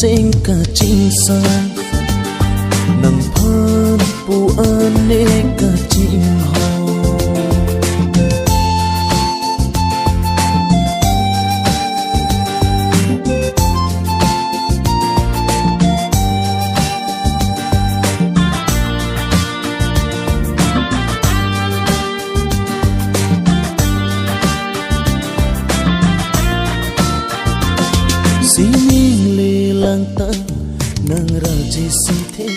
sinh cả chinh sang nang phan pu ane cả chinh ho si mi le lang ta nang raji si the